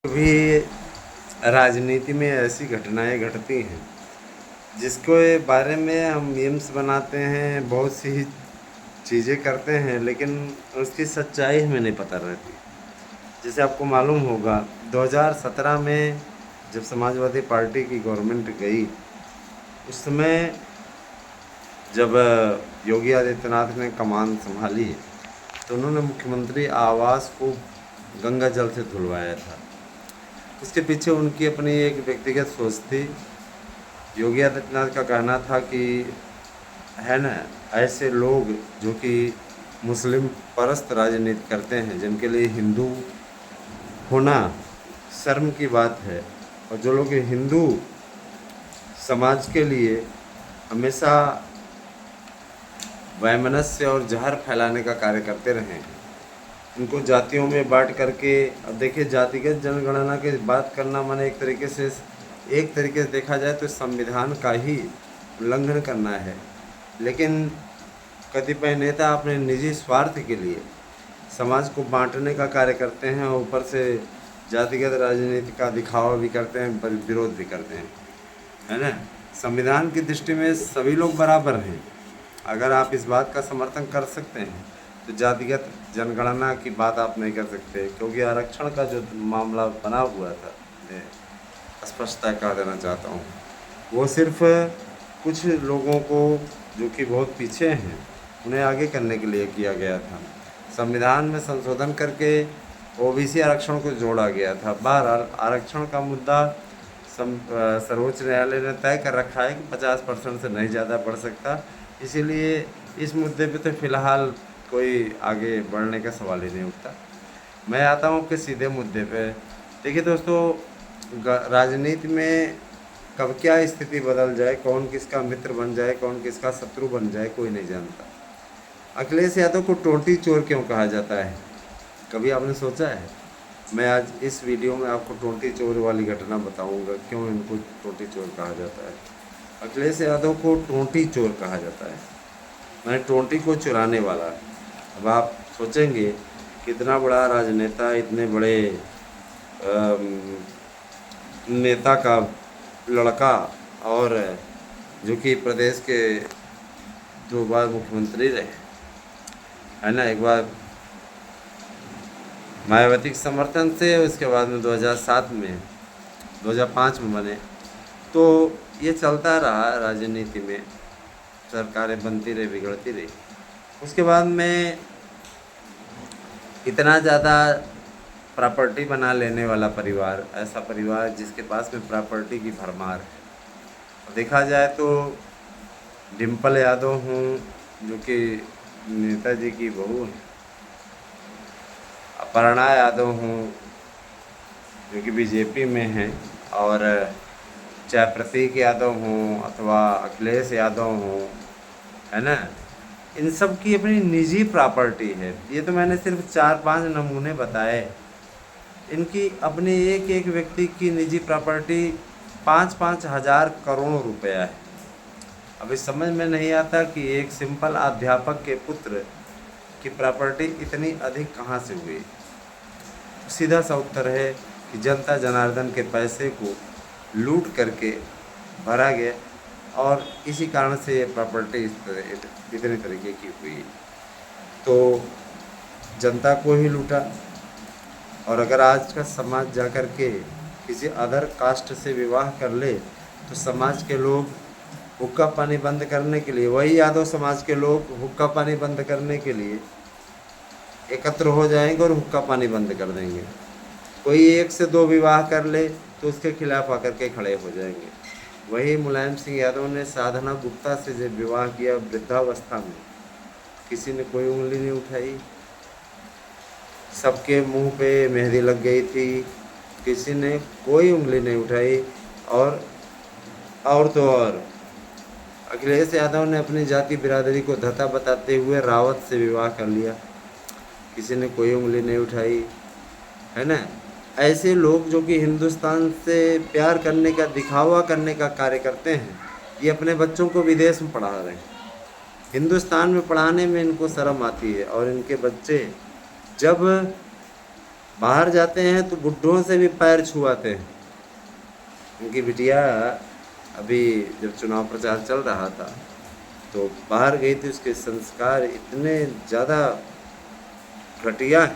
भी राजनीति में ऐसी घटनाएं घटती हैं जिसके बारे में हम मीम्स बनाते हैं, बहुत सी चीज़ें करते हैं, लेकिन उसकी सच्चाई हमें नहीं पता रहती। जैसे आपको मालूम होगा 2017 में जब समाजवादी पार्टी की गवर्नमेंट गई, उस समय जब योगी आदित्यनाथ ने कमान संभाली तो उन्होंने मुख्यमंत्री आवास को गंगा जल से धुलवाया था। इसके पीछे उनकी अपनी एक व्यक्तिगत सोच थी। योगी आदित्यनाथ का कहना था कि है ना, ऐसे लोग जो कि मुस्लिम परस्त राजनीति करते हैं, जिनके लिए हिंदू होना शर्म की बात है, और जो लोग हिंदू समाज के लिए हमेशा वैमनस्य और जहर फैलाने का कार्य करते रहे हैं, उनको जातियों में बांट करके। अब देखिए, जातिगत जनगणना की बात करना माने एक तरीके से देखा जाए तो संविधान का ही उल्लंघन करना है। लेकिन कतिपय नेता अपने निजी स्वार्थ के लिए समाज को बांटने का कार्य करते हैं और ऊपर से जातिगत राजनीति का दिखावा भी करते हैं, पर विरोध भी करते हैं, है ना। संविधान की दृष्टि में सभी लोग बराबर हैं। अगर आप इस बात का समर्थन कर सकते हैं तो जातिगत जनगणना की बात आप नहीं कर सकते, क्योंकि आरक्षण का जो मामला बना हुआ था, मैं स्पष्टता कर देना चाहता हूँ, वो सिर्फ कुछ लोगों को जो कि बहुत पीछे हैं उन्हें आगे करने के लिए किया गया था। संविधान में संशोधन करके ओबीसी आरक्षण को जोड़ा गया था। बहरहाल आरक्षण का मुद्दा सर्वोच्च न्यायालय ने तय कर रखा है कि 50% से नहीं ज़्यादा बढ़ सकता। इसीलिए इस मुद्दे पे तो फ़िलहाल कोई आगे बढ़ने का सवाल ही नहीं उठता। मैं आता हूँ कि सीधे मुद्दे पे। देखिए दोस्तों, राजनीति में कब क्या स्थिति बदल जाए, कौन किसका मित्र बन जाए, कौन किसका शत्रु बन जाए, कोई नहीं जानता। अखिलेश यादव को टोंटी चोर क्यों कहा जाता है, कभी आपने सोचा है? मैं आज इस वीडियो में आपको टोंटी चोर वाली घटना बताऊंगा, क्यों इनको टोंटी चोर कहा जाता है। अखिलेश यादव को टोंटी चोर कहा जाता है, मैंने टोंटी को चुराने वाला। अब आप सोचेंगे कितना बड़ा राजनेता, इतने बड़े नेता का लड़का, और जो कि प्रदेश के 2 बार मुख्यमंत्री रहे, है ना। एक बार मायावती के समर्थन से, उसके बाद में 2005 में बने। तो ये चलता रहा राजनीति में, सरकारें बनती रही, बिगड़ती रही। उसके बाद में इतना ज़्यादा प्रॉपर्टी बना लेने वाला परिवार, ऐसा परिवार जिसके पास में प्रॉपर्टी की भरमार है। देखा जाए तो डिम्पल यादव हूँ, जो कि नेताजी की बहू है, अपर्णा यादव हूँ, जो कि बीजेपी में हैं, और चाहे प्रतीक यादव हूँ अथवा अखिलेश यादव हूँ, है ना, इन सब की अपनी निजी प्रॉपर्टी है। ये तो मैंने सिर्फ 4-5 नमूने बताए। इनकी अपनी एक एक व्यक्ति की निजी प्रॉपर्टी 5-5 हज़ार करोड़ रुपया है। अभी समझ में नहीं आता कि एक सिंपल अध्यापक के पुत्र की प्रॉपर्टी इतनी अधिक कहाँ से हुई। सीधा सा उत्तर है कि जनता जनार्दन के पैसे को लूट करके भरा गया, और इसी कारण से ये प्रॉपर्टी इतने तरीके की हुई। तो जनता को ही लूटा। और अगर आज का समाज जाकर के किसी अदर कास्ट से विवाह कर ले तो समाज के लोग हुक्का पानी बंद करने के लिए, वही यादव समाज के लोग हुक्का पानी बंद करने के लिए एकत्र हो जाएंगे और हुक्का पानी बंद कर देंगे। कोई 1 से 2 विवाह कर ले तो उसके खिलाफ आकर के खड़े हो जाएंगे। वही मुलायम सिंह यादव ने साधना गुप्ता से जब विवाह किया वृद्धावस्था में, किसी ने कोई उंगली नहीं उठाई। सबके मुंह पे मेहंदी लग गई थी, किसी ने कोई उंगली नहीं उठाई। और तो और अखिलेश यादव ने अपनी जाति बिरादरी को धता बताते हुए रावत से विवाह कर लिया, किसी ने कोई उंगली नहीं उठाई, है ना। ऐसे लोग जो कि हिंदुस्तान से प्यार करने का, दिखावा करने का कार्य करते हैं, ये अपने बच्चों को विदेश में पढ़ा रहे हैं। हिंदुस्तान में पढ़ाने में इनको शर्म आती है, और इनके बच्चे जब बाहर जाते हैं तो बुड्ढों से भी पैर छुआते हैं। उनकी बिटिया अभी जब चुनाव प्रचार चल रहा था तो बाहर गई थी, उसके संस्कार इतने ज़्यादा घटिया हैं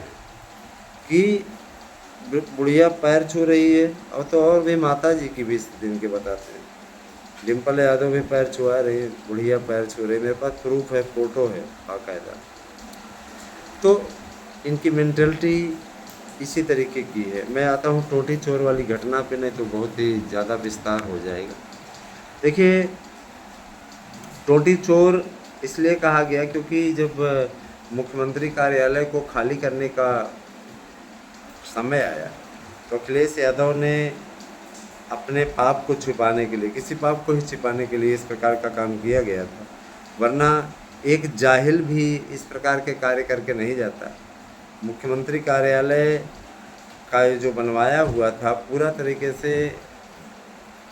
कि बुढ़िया पैर छू रही है। और तो और भी माता जी की भी स्थिति इनके बताते हैं, डिम्पल यादव भी पैर छुआ रही है, बुढ़िया पैर छू रही है, मेरे पास प्रूफ है, फ़ोटो है बाकायदा। तो इनकी मेंटलिटी इसी तरीके की है। मैं आता हूँ टोटी चोर वाली घटना पे, नहीं तो बहुत ही ज़्यादा विस्तार हो जाएगा। देखिए, टोटी चोर इसलिए कहा गया क्योंकि जब मुख्यमंत्री कार्यालय को खाली करने का समय आया तो अखिलेश यादव ने अपने पाप को छुपाने के लिए, किसी पाप को ही छिपाने के लिए इस प्रकार का काम किया गया था। वरना एक जाहिल भी इस प्रकार के कार्य करके नहीं जाता। मुख्यमंत्री कार्यालय का जो बनवाया हुआ था पूरा तरीके से,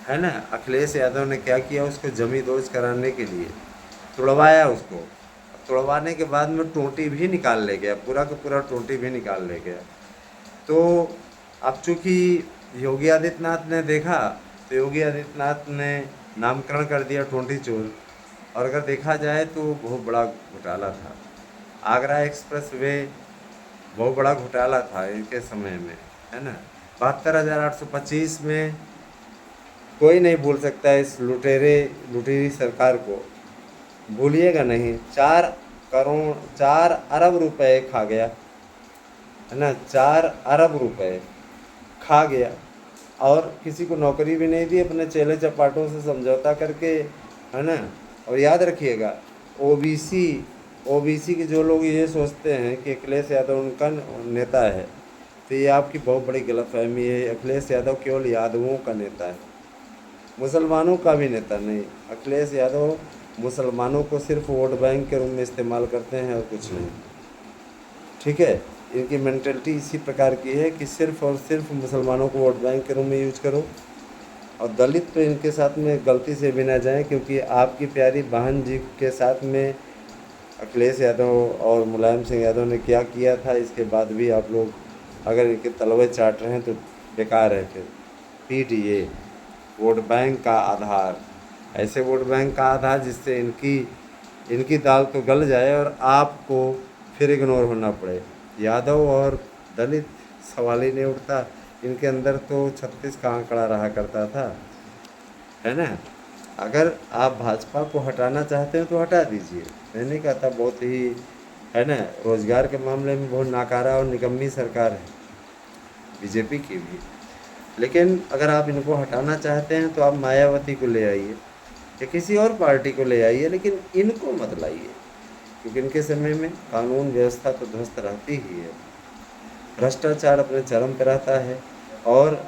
है ना, अखिलेश यादव ने क्या किया, उसको जमींदोज कराने के लिए तुड़वाया उसको। तुड़वाने के बाद में टोंटी भी निकाल ले गया, पूरा का पूरा टोंटी भी निकाल ले गया। तो अब चूँकि योगी आदित्यनाथ ने देखा तो योगी आदित्यनाथ ने नामकरण कर दिया टोंटी चोर। और अगर देखा जाए तो बहुत बड़ा घोटाला था। आगरा एक्सप्रेस वे बहुत बड़ा घोटाला था इनके समय में, है ना। 72,825 में कोई नहीं भूल सकता इस लुटेरी सरकार को, भूलिएगा नहीं। 4 अरब रुपए खा गया, है ना, 4 अरब रुपए खा गया। और किसी को नौकरी भी नहीं दी, अपने चेले चपाटों से समझौता करके, है ना। और याद रखिएगा, ओबीसी के जो लोग ये सोचते हैं कि अखिलेश यादव उनका नेता है, तो ये आपकी बहुत बड़ी गलतफहमी है। अखिलेश यादव केवल यादवों का नेता है, मुसलमानों का भी नेता नहीं। अखिलेश यादव मुसलमानों को सिर्फ वोट बैंक के रूप में इस्तेमाल करते हैं और कुछ नहीं, ठीक है। इनकी मेंटलिटी इसी प्रकार की है कि सिर्फ और सिर्फ मुसलमानों को वोट बैंक के रूप में यूज करो। और दलित तो इनके साथ में गलती से भी ना जाएं, क्योंकि आपकी प्यारी बहन जी के साथ में अखिलेश यादव और मुलायम सिंह यादव ने क्या किया था, इसके बाद भी आप लोग अगर इनके तलवे चाट रहे हैं तो बेकार है। फिर पीडीए वोट बैंक का आधार, ऐसे वोट बैंक का आधार जिससे इनकी दाल तो गल जाए और आपको फिर इग्नोर होना पड़े। यादव और दलित सवाल ही नहीं उठता, इनके अंदर तो 36 का आंकड़ा रहा करता था, है ना। अगर आप भाजपा को हटाना चाहते हैं तो हटा दीजिए, मैं नहीं कहता, बहुत ही, है ना, रोजगार के मामले में बहुत नाकारा और निकम्मी सरकार है बीजेपी की भी। लेकिन अगर आप इनको हटाना चाहते हैं तो आप मायावती को ले आइए या किसी और पार्टी को ले आइए, लेकिन इनको मत लाइए, क्योंकि इनके समय में कानून व्यवस्था तो ध्वस्त रहती ही है, भ्रष्टाचार अपने चरम पर रहता है। और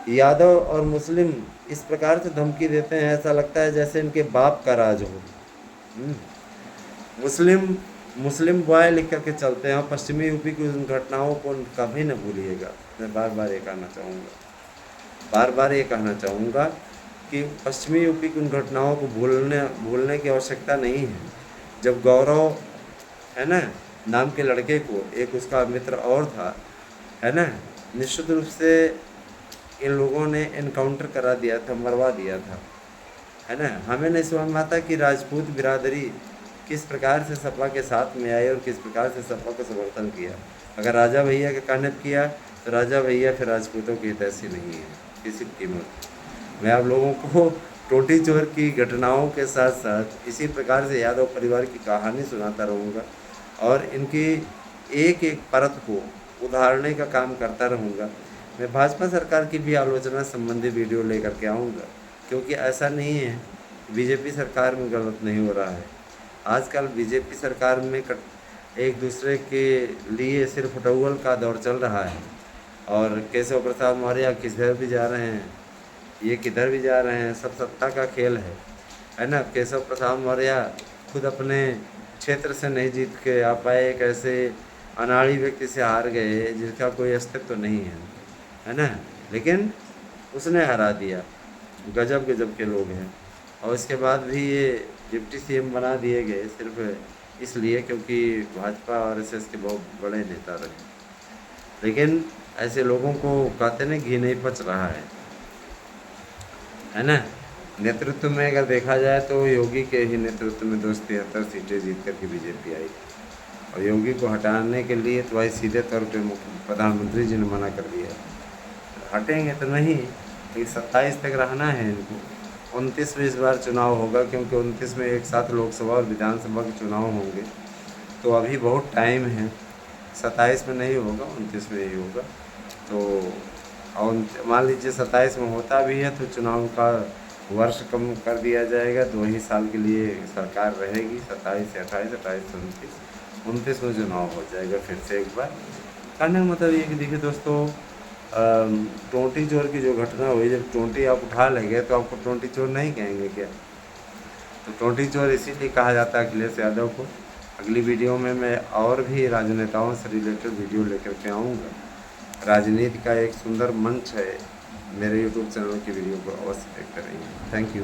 यादव और मुस्लिम इस प्रकार से धमकी देते हैं, ऐसा लगता है जैसे इनके बाप का राज हो। मुस्लिम बॉय लिख करके चलते हैं। और पश्चिमी यूपी की उन घटनाओं को कभी न भूलिएगा। मैं बार बार ये कहना चाहूँगा कि पश्चिमी यूपी की उन घटनाओं को भूलने की आवश्यकता नहीं है। जब गौरव, है ना, नाम के लड़के को, एक उसका मित्र और था, है ना, निश्चित रूप से इन लोगों ने इनकाउंटर करा दिया था, मरवा दिया था, है ना। हमें नहीं समझ में आता कि राजपूत बिरादरी किस प्रकार से सपा के साथ में आई और किस प्रकार से सपा को समर्थन किया। अगर राजा भैया के कहने पर किया तो राजा भैया फिर राजपूतों की हितैषी नहीं है किसी कीमत। मैं आप लोगों को टोटी चोर की घटनाओं के साथ साथ इसी प्रकार से यादव परिवार की कहानी सुनाता रहूँगा और इनकी एक एक परत को उधारने का काम करता रहूँगा। मैं भाजपा सरकार की भी आलोचना संबंधी वीडियो लेकर के आऊँगा, क्योंकि ऐसा नहीं है बीजेपी सरकार में गलत नहीं हो रहा है। आजकल बीजेपी सरकार में एक दूसरे के लिए सिर्फ उटौवल का दौर चल रहा है। और केशव प्रसाद मौर्य किधर भी जा रहे हैं, ये किधर भी जा रहे हैं, सब सत्ता का खेल है ना। केशव प्रसाद मौर्य खुद अपने क्षेत्र से नहीं जीत के आ पाए, एक ऐसे अनाड़ी व्यक्ति से हार गए जिसका कोई अस्तित्व नहीं है ना, लेकिन उसने हरा दिया। गजब गजब के लोग हैं। और इसके बाद भी ये डिप्टी सीएम बना दिए गए सिर्फ इसलिए क्योंकि भाजपा और आरएसएस के बहुत बड़े नेता रहे। लेकिन ऐसे लोगों को कहते ना घी नहीं पच रहा है ना। नेतृत्व में अगर देखा जाए तो योगी के ही नेतृत्व में 273 सीटें जीत करके बीजेपी आई, और योगी को हटाने के लिए तो भाई सीधे तौर पे प्रधानमंत्री जी ने मना कर दिया। हटेंगे तो नहीं, लेकिन 27 तक रहना है इनको। 29 में इस बार चुनाव होगा, क्योंकि 29 में एक साथ लोकसभा और विधानसभा के चुनाव होंगे, तो अभी बहुत टाइम है। 27 में नहीं होगा, 29 में ही होगा। तो और मान लीजिए 27 में होता भी है तो चुनाव का वर्ष कम कर दिया जाएगा, 2 ही साल के लिए सरकार रहेगी, 27 से 28, 28 से 29 में चुनाव हो जाएगा फिर से एक बार। कहने का मतलब ये कि देखिए दोस्तों, टोंटी चोर की जो घटना हुई, जब टोंटी आप उठा लेंगे तो आपको टोंटी चोर नहीं कहेंगे क्या? तो टोंटी चोर इसीलिए कहा जाता है अखिलेश यादव को। अगली वीडियो में मैं और भी राजनेताओं से रिलेटेड वीडियो लेकर के आऊँगा। राजनीति का एक सुंदर मंच है, मेरे यूट्यूब चैनल की वीडियो को अवश्य देखते रहिए। Thank you.